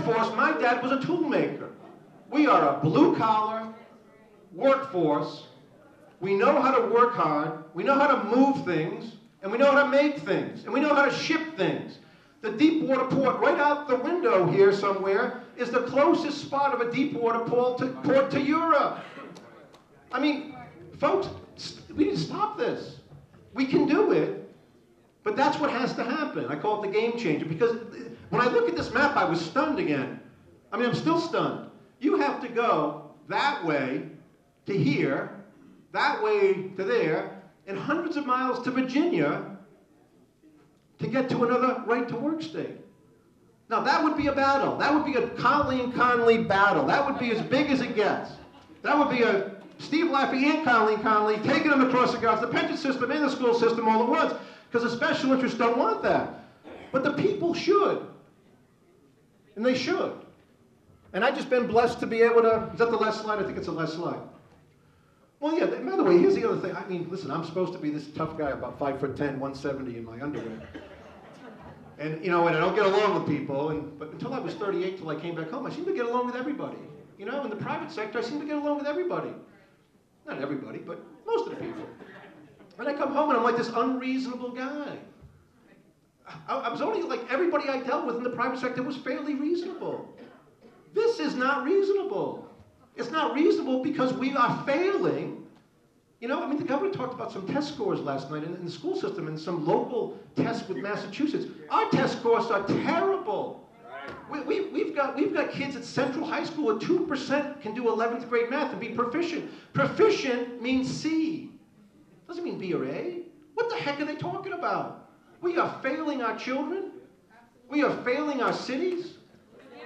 workforce, my dad was a tool maker. We are a blue-collar workforce. We know how to work hard. We know how to move things. And we know how to make things. And we know how to ship things. The deep water port right out the window here somewhere is the closest spot of a deep water port to Europe. I mean, folks, we need to stop this. We can do it, but that's what has to happen. I call it the game changer, because when I look at this map, I was stunned again. I mean, I'm still stunned. You have to go that way to here, that way to there, and hundreds of miles to Virginia to get to another right-to-work state. Now, that would be a battle. That would be a Colleen Conley battle. That would be as big as it gets. That would be a Steve Laffey and Colleen Conley taking them across the gods, the pension system and the school system all at once, because the special interests don't want that. But the people should. And they should. And I've just been blessed to be able to, is that the last slide? I think it's the last slide. Well, yeah, by the way, here's the other thing. I mean, listen, I'm supposed to be this tough guy, about 5'10", 170 in my underwear. And, you know, and I don't get along with people, but until I was 38, till I came back home, I seemed to get along with everybody. You know, in the private sector, I seem to get along with everybody. Not everybody, but most of the people. And I come home and I'm like this unreasonable guy. I was only like, everybody I dealt with in the private sector was fairly reasonable. This is not reasonable. It's not reasonable because we are failing. You know, I mean, the governor talked about some test scores last night in the school system and some local tests with Massachusetts. Our test scores are terrible. We've got kids at Central High School at 2% can do 11th grade math and be proficient. Proficient means C. Doesn't mean B or A. What the heck are they talking about? We are failing our children. We are failing our cities.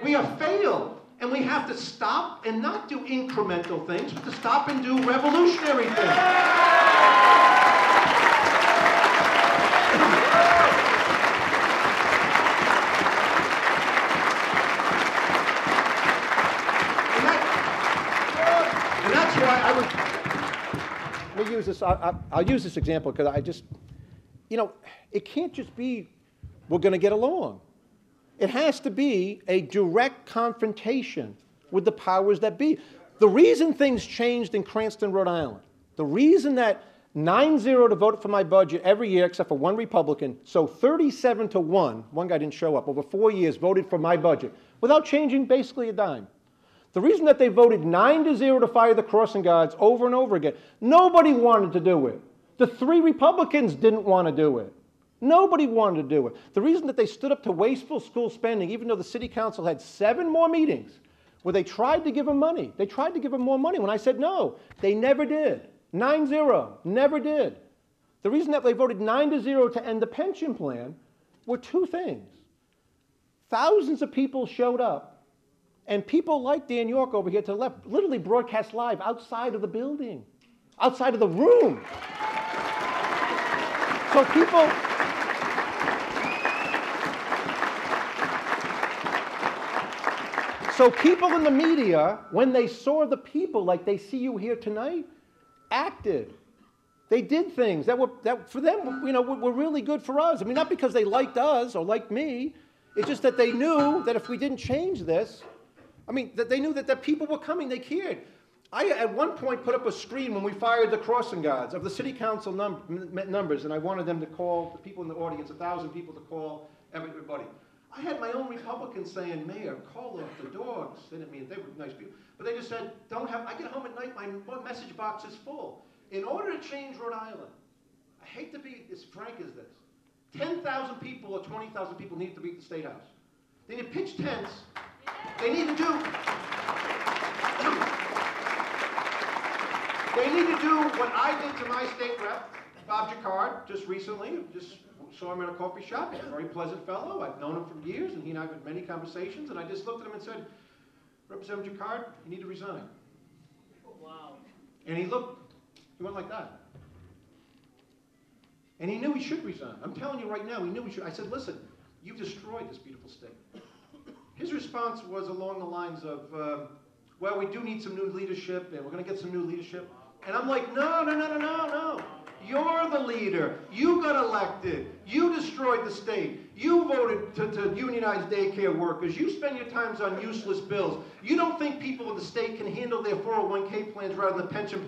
We are failed. And we have to stop and not do incremental things, but to stop and do revolutionary things. And that's why I would, we'll use this, I'll use this example because I just, you know, it can't just be, we're going to get along. It has to be a direct confrontation with the powers that be. The reason things changed in Cranston, Rhode Island, the reason that 9-0 to vote for my budget every year except for one Republican, so 37-1, one guy didn't show up, over 4 years voted for my budget without changing basically a dime. The reason that they voted 9-0 to fire the crossing guards over and over again, nobody wanted to do it. The 3 Republicans didn't want to do it. Nobody wanted to do it. The reason that they stood up to wasteful school spending, even though the city council had 7 more meetings where they tried to give them money. They tried to give them more money when I said no. They never did. 9-0, never did. The reason that they voted 9-0 to end the pension plan were 2 things. Thousands of people showed up, and people like Dan York over here to the left literally broadcast live outside of the building, outside of the room. So people... So people in the media, when they saw the people like they see you here tonight, acted. They did things that for them, you know, were really good for us. I mean, not because they liked us or liked me. It's just that they knew that if we didn't change this, I mean, that they knew that the people were coming. They cared. I, at one point, put up a screen when we fired the crossing guards of the city council numbers, and I wanted them to call, the people in the audience, 1,000 people to call everybody. I had my own Republicans saying, Mayor, call off the dogs. They didn't mean, they were nice people. But they just said, don't have, I get home at night, my message box is full. In order to change Rhode Island, I hate to be as frank as this, 10,000 people or 20,000 people need to be at the State House. They need to pitch tents. They need to do, they need to do what I did to my state rep, Bob Jacquard, just recently, just saw him at a coffee shop. He's a very pleasant fellow. I've known him for years, and he and I have had many conversations, and I just looked at him and said, Representative Jacquard, you need to resign. Wow. And he looked, he went like that. And he knew he should resign. I'm telling you right now, he knew he should. I said, listen, you've destroyed this beautiful state. His response was along the lines of, well, we do need some new leadership, and we're going to get some new leadership. And I'm like, no. You're the leader. You got elected. You destroyed the state. You voted to unionize daycare workers. You spend your times on useless bills. You don't think people in the state can handle their 401k plans rather than the pension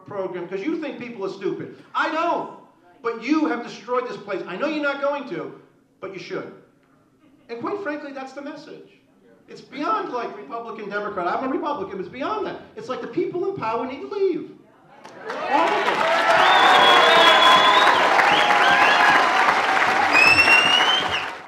program because you think people are stupid. I don't. But you have destroyed this place. I know you're not going to, but you should. And quite frankly, that's the message. It's beyond like Republican, Democrat. I'm a Republican. It's beyond that. It's like the people in power need to leave.